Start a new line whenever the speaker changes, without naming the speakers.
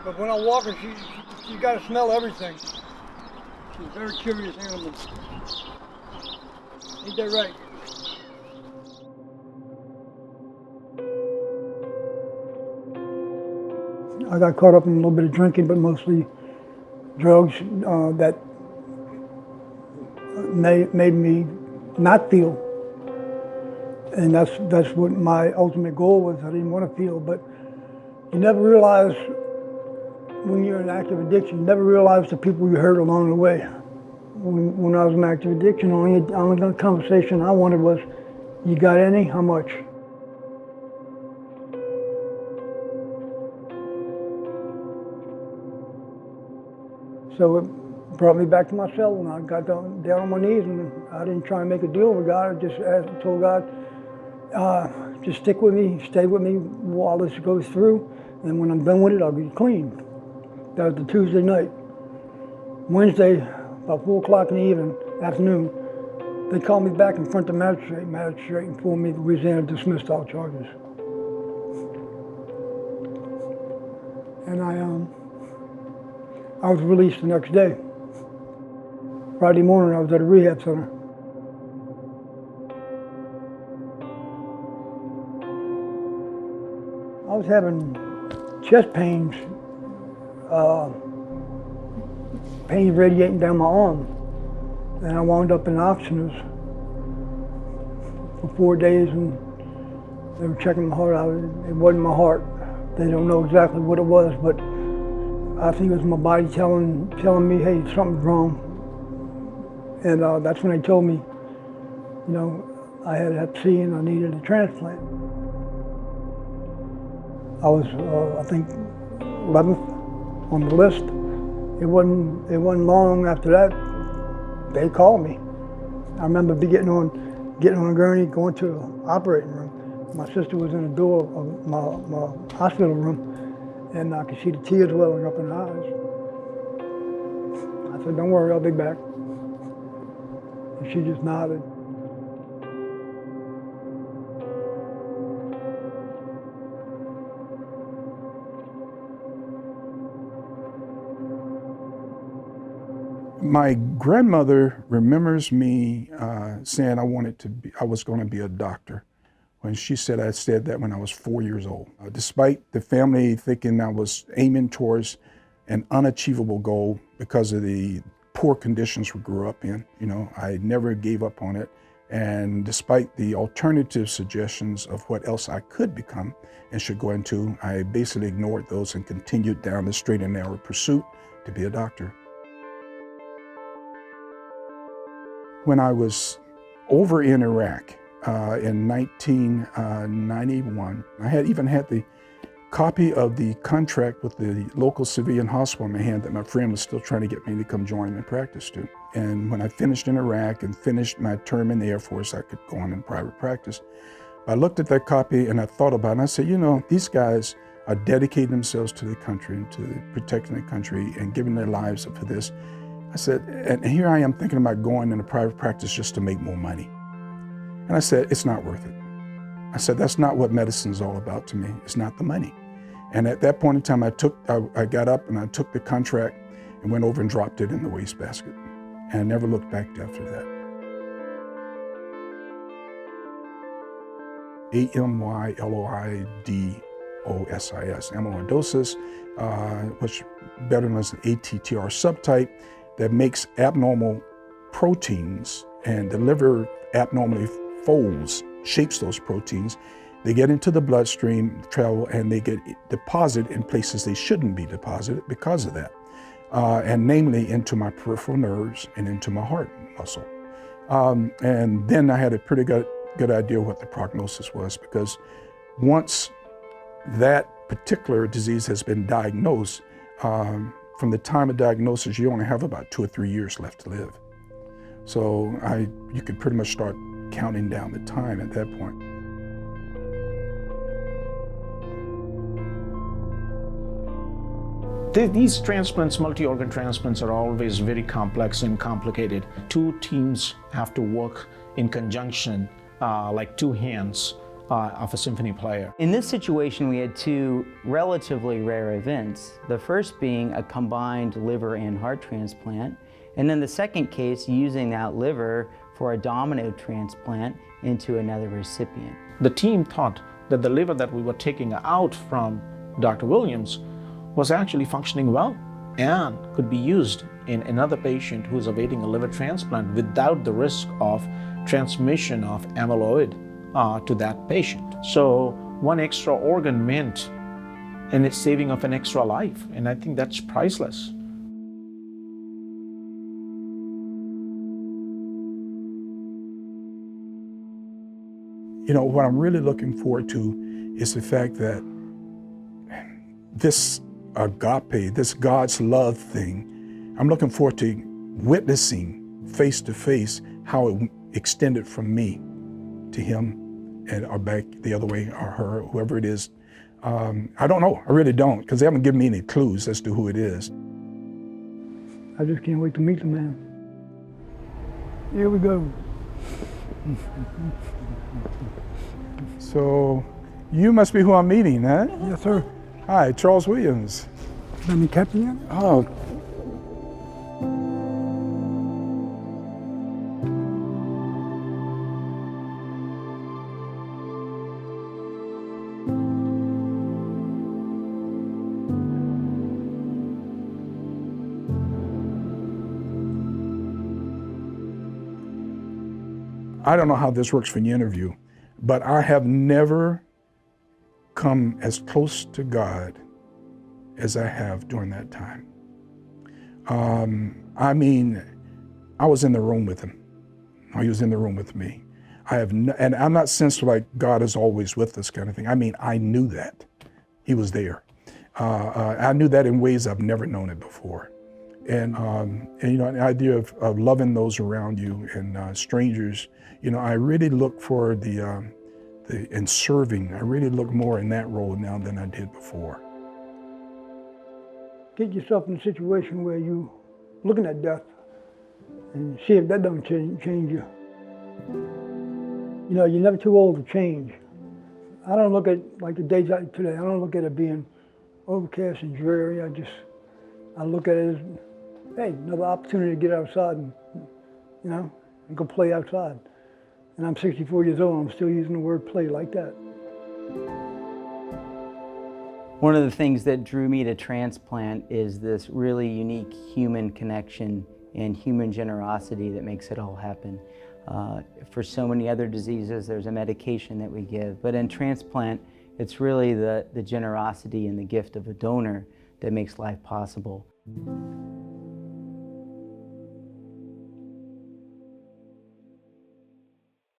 But when I walk her, she got to smell everything. She's a very curious animal. Ain't that right? I got caught up in a little bit of drinking, but mostly drugs that made me not feel. And that's what my ultimate goal was. I didn't want to feel, but you never realize when you're in active addiction, you never realize the people you hurt along the way. When I was in active addiction, only conversation I wanted was, you got any? How much? So it brought me back to my cell, and I got down on my knees, and I didn't try and make a deal with God. I just told God, just stick with me, stay with me while this goes through, and when I'm done with it, I'll be clean. That was the Tuesday night. Wednesday, about 4 o'clock in the afternoon, they called me back in front of the magistrate. Magistrate informed me that Louisiana dismissed all charges. And I was released the next day. Friday morning, I was at a rehab center. I was having chest pains, pain radiating down my arm. And I wound up in Ochsner for 4 days, and they were checking my heart out. It wasn't my heart. They don't know exactly what it was, but I think it was my body telling me, hey, something's wrong. And that's when they told me, you know, I had Hep C and I needed a transplant. I was, I think, 11th on the list. It wasn't long after that they called me. I remember getting on a gurney, going to the operating room. My sister was in the door of my hospital room, and I could see the tears welling up in her eyes. I said, don't worry, I'll be back. And she just nodded.
My grandmother remembers me saying I was going to be a doctor. When she said I said that when I was 4 years old. Despite the family thinking I was aiming towards an unachievable goal because of the poor conditions we grew up in, you know, I never gave up on it. And despite the alternative suggestions of what else I could become and should go into, I basically ignored those and continued down the straight and narrow pursuit to be a doctor. When I was over in Iraq in 1991, I even had the copy of the contract with the local civilian hospital in my hand that my friend was still trying to get me to come join him in practice to. And when I finished in Iraq and finished my term in the Air Force, I could go on in private practice. I looked at that copy and I thought about it, and I said, you know, these guys are dedicating themselves to the country and to protecting the country and giving their lives up for this. I said, and here I am thinking about going into private practice just to make more money. And I said, it's not worth it. I said, that's not what medicine's all about to me. It's not the money. And at that point in time, I got up and I took the contract and went over and dropped it in the wastebasket. And I never looked back after that. amyloidosis, amyloidosis, which better known as an ATTR subtype, that makes abnormal proteins, and the liver abnormally folds, shapes those proteins. They get into the bloodstream, travel, and they get deposited in places they shouldn't be deposited because of that. And namely into my peripheral nerves and into my heart muscle. And then I had a pretty good idea what the prognosis was, because once that particular disease has been diagnosed, from the time of diagnosis, you only have about 2 or 3 years left to live. So you could pretty much start counting down the time at that point.
These transplants, multi-organ transplants, are always very complex and complicated. 2 teams have to work in conjunction, like 2 hands, of a symphony player.
In this situation, we had two relatively rare events. The first being a combined liver and heart transplant, and then the second case using that liver for a domino transplant into another recipient.
The team thought that the liver that we were taking out from Dr. Williams was actually functioning well and could be used in another patient who's awaiting a liver transplant without the risk of transmission of amyloid to that patient. So one extra organ meant and it's saving of an extra life, and I think that's priceless.
You know, what I'm really looking forward to is the fact that this agape, this God's love thing, I'm looking forward to witnessing face to face how it extended from me to him and or back the other way, or her, whoever it is. I don't know, I really don't, because they haven't given me any clues as to who it is.
I just can't wait to meet the man. Here we go.
So, you must be who I'm meeting, huh?
Yes, sir.
Hi, Charles Williams.
Been the captain yet?
Oh. I don't know how this works for the interview, but I have never come as close to God as I have during that time. I mean, I was in the room with him. He was in the room with me. And I'm not sensed like God is always with us kind of thing. I mean, I knew that. He was there. I knew that in ways I've never known it before. And you know, the idea of loving those around you and strangers, you know, I really look for in serving, I really look more in that role now than I did before.
Get yourself in a situation where you looking at death and see if that don't change you. You know, you're never too old to change. I don't look at, like the days like today, I don't look at it being overcast and dreary. I look at it as, hey, another opportunity to get outside and, you know, and go play outside. And I'm 64 years old, I'm still using the word play like that.
One of the things that drew me to Transplant is this really unique human connection and human generosity that makes it all happen. For so many other diseases, there's a medication that we give, but in Transplant, it's really the generosity and the gift of a donor that makes life possible.